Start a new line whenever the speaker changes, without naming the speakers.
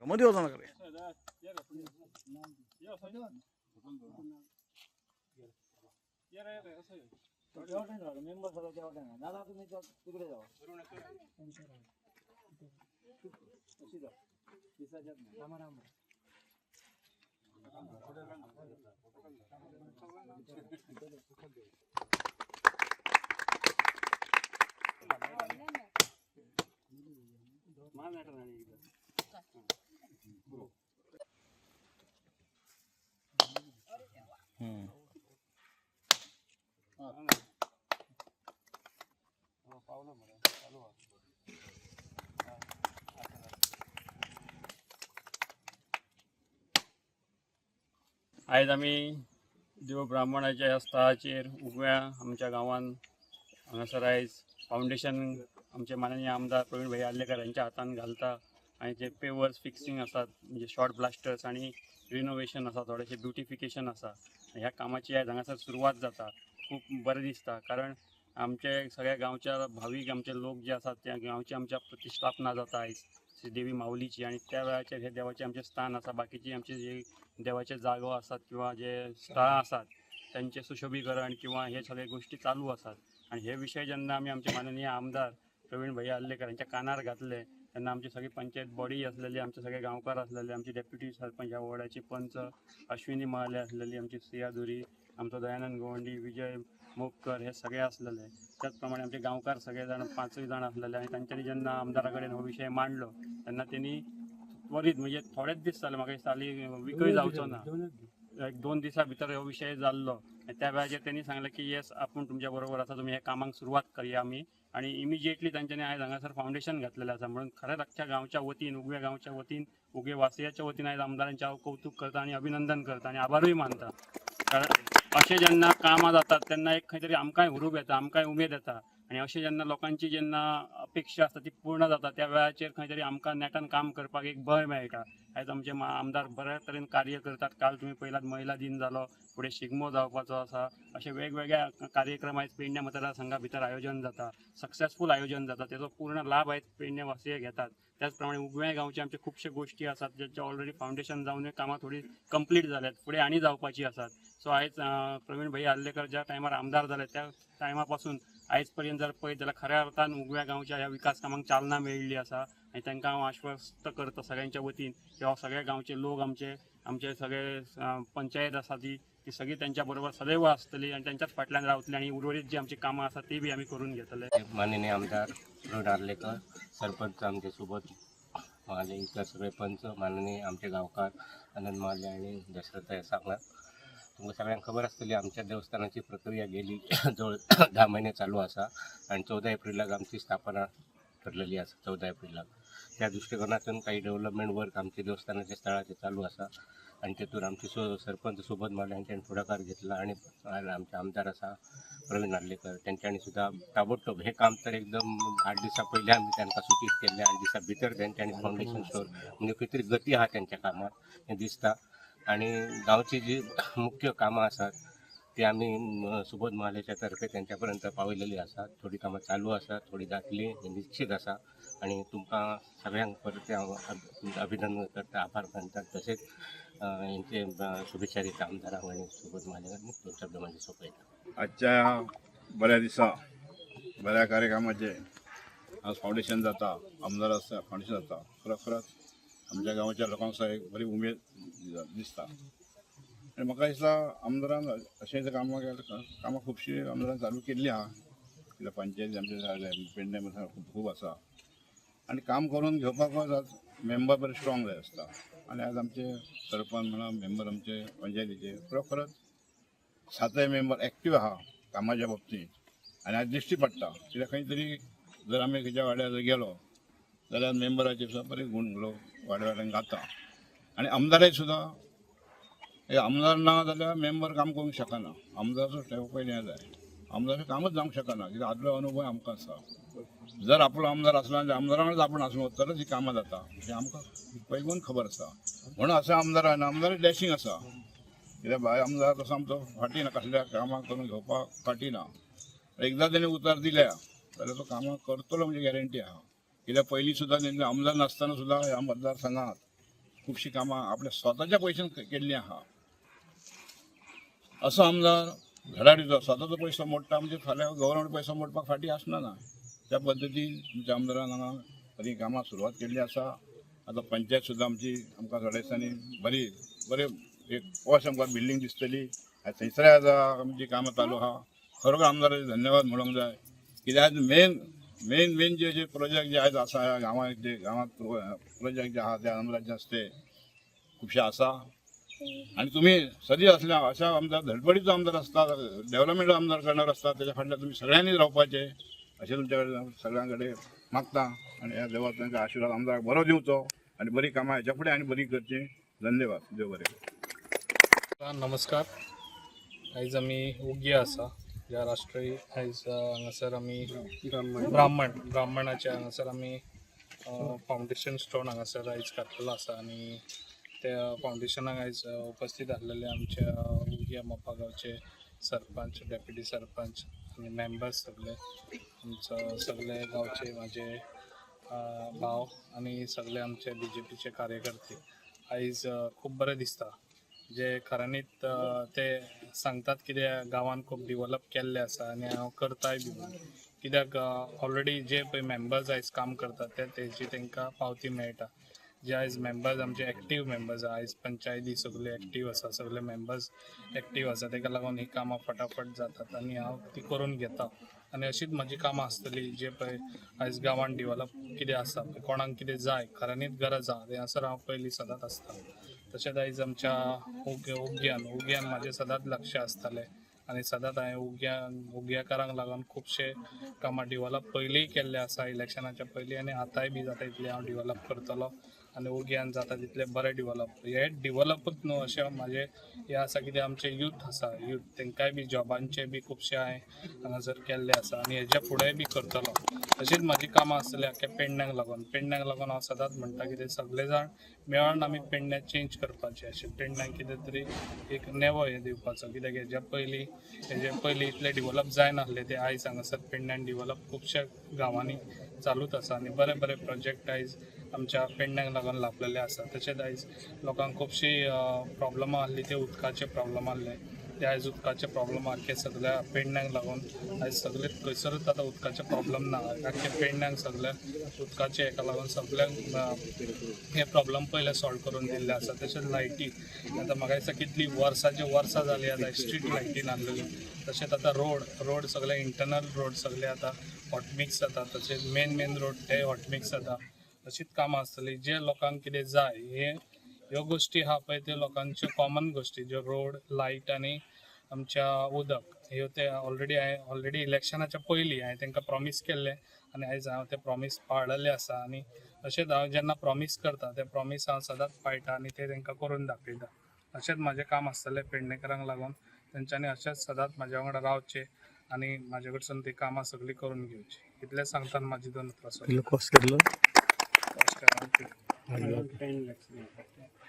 मध्ये होता ना करे मेंबर सगळं तेवढा ना दादा तुम्ही तिकडे जावा अशी जा दिसायच्यात नाही रामा राम
आज आम्ही देव ब्राह्मणाच्या ह्या स्थळाचेर उगव्या आमच्या गांवांत हांगासर आयज फाउंडेशन आमचे माननीय आमदार प्रवीण भाई आल्लेकर यांच्या हातान घालता आणि जे पेवर्स फिक्सिंग असतात म्हणजे शॉर्ट ब्लास्टर्स आणि रिनोवेशन आसा थोडेशे ब्युटिफिकेशन आसा ह्या कामाची आयज हांगासर सुरवात जाता खूप बरें दिसता कारण आमचे सगळ्या गांवच्या भावीक आमचे लोक जे आसात त्या गांवची आमच्या प्रतिष्ठापना जाता आयज देवी माऊलीची आणि त्या वेळाचेर हे देवाचे आमचे स्थान आसा बाकीची आमचे जे देवाचे जागो आसात किंवा जे स्थळां आसात त्यांचे सुशोभीकरण किंवा हे सगळे गोष्टी चालू आसात आणि हे विषय जेन्ना आमी आमचे माननीय आमदार प्रवीण भाई आल्लेकर यांच्या कानार घातले तेन्ना आमची सगळी पंचायत बॉडी आसलेली आमचे सगळे गांवकार आसलेले आमचे डेप्युटी सरपंच ह्या वॉर्डाची पंच अश्विनी महाले आसलेली आमची सिया धुरी आमचो दयानंद गोवंडी विजय मोपकर हे सगळे आसलेले त्याच प्रमाणे आमचे गांवकार सगळे जाण 5 जण आसलेले आणि तांच्यांनी जेन्ना आमदारा कडेन हो विषय मांडलो तेन्ना तेणी त्वरीत म्हणजे थोडेच दीस जाले म्हाका दिसताली विकय जावचो ना 1-2 दिसां भितर हो विषय जाल्लो आणि त्या वेळाचेर तेणी सांगले की येस आपूण तुमच्या बरोबर आसा तुमी हे कामाक सुरवात करया आमी आणि इमिजिएटली तांच्यांनी आयज हांगासर फाउंडेशन घातलेलें आसा म्हणून खरेंच अख्ख्या गांवच्या वतीन उगव्या गांवच्या वतीन उगवे वासियाच्या वतीन आयज आमदारांचे हांव कौतुक करता आणि अभिनंदन करता आणि आभारूय मानता कारण अशें जेन्ना कामां जातात तेन्ना एक खंय तरी आमकांय हुरूप येता आमकांय उमेद येता आणि अशें जेन्ना लोकांची जेन्ना अपेक्षा आसता ती पूर्ण जाता त्या वेळाचेर खंय तरी आमकां नेटान काम करपाक एक बळ मेळटा आयज आमचे आमदार बऱ्या तरेन कार्य करतात काल तुमी पळयलात महिला दिन जालो फुडें शिगमो जावपाचो आसा अशे वेगवेगळ्या कार्यक्रम आयज पेडण्या मतदारसंघा भितर आयोजन जाता सक्सेसफूल आयोजन जाता तेजो पूर्ण लाभ आयज पेडण्या वासिये घेतात त्याच प्रमाणे उगव्या गांवचे आमचे खुबशे गोष्टी आसात ज्यांचे ऑलरेडी फाउंडेशन जावन कामां थोडी कंप्लीट जाल्यात फुडें आनी जावपाची आसात सो आयज प्रवीण भाई आल्लेकर ज्या टायमार आमदार जाले त्या टायमा पासून आयज पर्यंत जर पळयत जाल्यार खऱ्या अर्थान उगव्या गांवच्या ह्या विकास कामांक चालना मेळिल्ली आसा आणि तांकां हांव आश्वस्त करता सगळ्यांच्या वतीन किंवा सगळे गांवचे लोक आमचे सगळे पंचायत आसा ती सगळी त्यांच्या बरोबर सदैव आसतली आणि त्यांच्याच फाटल्यान रावतली आणि उर्वरित जी आमची कामां आसात ती बी आमी करून घेतले
माननीय आमदार प्रवीण आल्लेकर सरपंच आमचे सोबत महाले इतर सगळे पंच माननीय आमचे गांवकार आनंद महाले आणि दशरथ सांगणार तुमकां सगळ्यांक खबर आसतली आमच्या देवस्थानाची प्रक्रिया गेली जवळ 10 महिने चालू आसा आणि 14 एप्रिलाक आमची स्थापना ठरलेली आसा 14 एप्रिलाक त्या दृष्टिकोनातून काही डेव्हलपमेंट वर्क आमच्या देवस्थानाच्या स्थळाचे चालू आसा आणि तेतून आमचे सरपंच सोबत मला यांच्यानी पुढाकार घेतला आणि आमचे आमदार आसा प्रवीण आल्लेकर त्यांच्यानी सुद्धा ताबडतोब हे काम तर एकदम 8 दिवसा पहिले आम्ही त्यांना सूचित केले 8 दिवसा भितर त्यांच्यानी फाउंडेशन स्टोर म्हणजे किती गती आहा त्यांच्या कामात हे दिसता आणि गावची जी मुख्य कामं आसात ती आम्ही सुबोध महालेच्या तर्फे त्यांच्यापर्यंत पावयलेली आसात थोडी कामं चालू आसात थोडी जातली हे निश्चित आसा आणि तुमकां सगळ्यांक परत अभिनंदन करता आभार मानतात तसेच यांचे शुभेच्छा दिता आमदारांक आणि सुबोध महालेक 2 शब्द म्हणजे सोपयता
आजच्या बऱ्या दिसा बऱ्या कार्यक्रमाचे आज फाउंडेशन जाता आमदार आसता फाउंडेशन जाता खरोखरच आमच्या गांवच्या लोकांक एक बरी उमेद दिसता आणि म्हाका दिसता आमदारान अशें कामां खुबशीं आमदारान चालू केल्ली आहा कित्याक पंचायती आमचे पेडण्या खूब आसा आणि काम करून घेवपाक मेंबर बरे स्ट्रॉंग जाय आसता आणि आज आमचे सरपंच म्हणा मेंबर आमचे पंचायतीचे खरोखरच 7 मेंबर एक्टीव आहा कामाच्या बाबतींत आनी आज दिश्टी पडटा कित्याक खंय तरी जर आमी खंयच्या वाड्यार जर गेलो जाल्यार मेंबराचे सुद्दां बरे गुण लोक वाड्यान घालता आनी आमदाराय सुद्दां हे आमदार ना जाल्यार मेंबर काम करूंक शकना आमदाराचो ठेव पयलीं हें जाय आमदाराचें कामच जावंक शकना कित्याक आदलो अनुभव आमकां आसा जर आपलो आमदार आसलो आनी आमदारा वांगडाच आपण आसूं तरच ही कामां जाता हें आमकां पयलीं खबर आसा म्हणून असो आमदार आनी आमदार डॅशिंग आसा कित्याक भायर आमदार तसो आमचो फाटी ना कसल्या कामां करून घेवपाक फाटी ना एकदां तेणें उतर दिल्या जाल्यार तो कामां करतलो म्हणजे गॅरंटी आहा कित्याक पयलीं सुद्दां तेंचे आमदार नासतना सुद्दां ह्या मतदारसंघात खुबशीं कामां आपल्या स्वताच्या पयशान केल्लीं आहा असो आमदार धडाडीचो स्वताचो पयसो मोडटा म्हणजे फाल्यां गव्हर्मेंट पयसो मोडपाक फाटी आसना ना त्या पद्दतीन आमच्या आमदारान हांगा बरी कामां सुरवात केल्ली आसा आतां पंचायत सुद्दां आमची आमकां थोड्या दिसांनी बरे एक पॉश आमकां बिल्डींग दिसतली थंयसर आमची कामां चालू आहा खरोखर आमदाराचे धन्यवाद म्हणूंक जाय कित्याक आज मेन जे प्रोजेक्ट जे आयज आसा ह्या गांवांत प्रोजेक्ट जे आहा ते आमदाराचे हस्ते खुबशे आसा आनी तुमी सदी असल्या अशा आमदार धडपडीचो आमदार आसता डेव्हलपमेंट आमदार करणार आसता तेच्या फाटल्यान तुमी सगळ्यांनी रावपाचें अशें तुमच्या कडेन सगळ्यां कडेन मागता आनी ह्या देवाचो तांकां आशिर्वाद आमदाराक बरो दिवचो आनी बरी कामां हेच्या फुडें आनी बरी करची धन्यवाद देव बरें
नमस्कार आयज आमी उग्या आसा ज्या राष्ट्रीय आयज हांगासर आमी ब्राह्मणाचे हांगासर आमी फावंडेशन स्टोन हांगासर आयज घातलेलो आसा आनी त्या फावंडेशनाक आयज उपस्थित आसलेले आमच्या उग्या मोपा गांवचे सरपंच डेप्युटी सरपंच आनी मेंबर्स आमचो सगळे गांवचे म्हाजे भाव आनी सगळे आमचे BJPचे कार्यकर्ते आयज खूब बरें दिसता जे खऱ्यांनीच ते सांगतात कितें गांवांत खूब डिवेलप केल्लें आसा आनी हांव करताय बी कित्याक ऑलरेडी जे पळय मेंबर्स आयज काम करतात तेची तांकां पावती मेळटा जे आयज मेंबर्स आमचे एक्टीव मेंबर्स आयज पंचायती सगळे एक्टीव आसा सगळे मेंबर्स एक्टीव आसा ताका लागून ही कामां फटाफट जातात आनी हांव ती करून घेता आनी अशीच म्हजी कामां आसतली जे पळय आयज गांवांत डिवेलप कितें आसा कोणाक कितें जाय खऱ्यांनीच गरज आहा ते हांगासर हांव पयलीं सदांच आसता तशेंच आयज आमच्या उग्यान म्हाजें सदांच लक्ष आसतालें आनी सदांच हांवें उग्याकारांक लागून खुबशे कामां डिवेलप पयलींय केल्ले आसा इलेक्शनाच्या पयलीं आनी आतांय बी जाता तितलें हांव डिवेलप करतलो आनी उग्यान जाता तितलें बरें डिवेलप हे डिवेलपूच न्हू अशें म्हाजें हें आसा कितें आमचे यूथ आसा तांकांय बी जॉबांचे बी खुबशे हांवें हांगासर केल्ले आसा आनी हेच्या फुडेंय बी करतलो तशीच म्हाजी कामां आसतलीं आख्या पेडण्याक लागून हांव सदांच म्हणटा कितें सगळे जाण मेळोन आमी पेडण्यां चेंज करपाचें अशें पेडण्याक कितें तरी एक नेवो हें दिवपाचो कित्याक हेजे पयलीं इतलें डिवेलप जायनासलें तें आयज हांगासर पेडण्यान डिवेलप खुबशा गांवांनी चालूच आसा आनी बरे प्रोजेक्ट आयज आमच्या पेडण्याक लागून लाभलेले आसा तशेंच आयज लोकांक खुबशीं प्रॉब्लमां आसलीं ते उदकाचे प्रॉब्लम आसले ते आयज उदकाचे प्रॉब्लम आख्खे सगळ्या पेडण्याक लागून आयज सगळे खंयसरूच आतां उदकाचे प्रॉब्लम ना आख्खे पेडण्याक सगळ्या उदकाचे हेका लागून सगळ्यांक हे प्रॉब्लम पयले सॉल्व करून दिल्ले आसा तशेंच लायटी आतां म्हाका दिसता कितलीं वर्सां जालीं आतां स्ट्रीट लायटी नासलेली तशेंच आतां रोड सगळे इंटरनल रोड सगळे आतां हॉटमिक्स जाता तशेंच मेन रोड ते हॉटमिक्स जाता अशीच कामां आसतलीं जे लोकांक कितें जाय ह्यो गोश्टी आहा पळय त्यो लोकांच्यो कॉमन गोश्टी ज्यो रोड लायट आनी आमच्या उदक ह्यो ते ऑलरेडी इलेक्शनाच्या पयलीं हांवें तांकां प्रॉमीस केल्लें आनी आयज हांव ते प्रॉमीस पाळलेले आसा आनी अशेंच हांव जेन्ना प्रॉमीस करता ते प्रॉमीस हांव सदांच पाळटा आनी ते तांकां करून दाखयता अशेंच म्हाजें काम आसतलें पेडणेकरांक लागून तेंच्यांनी अशेंच सदांच म्हाज्या वांगडा रावचें आनी म्हाजे कडसून ती कामां सगळीं करून घेवची इतलें सांगता म्हाजी 2 प्रस्न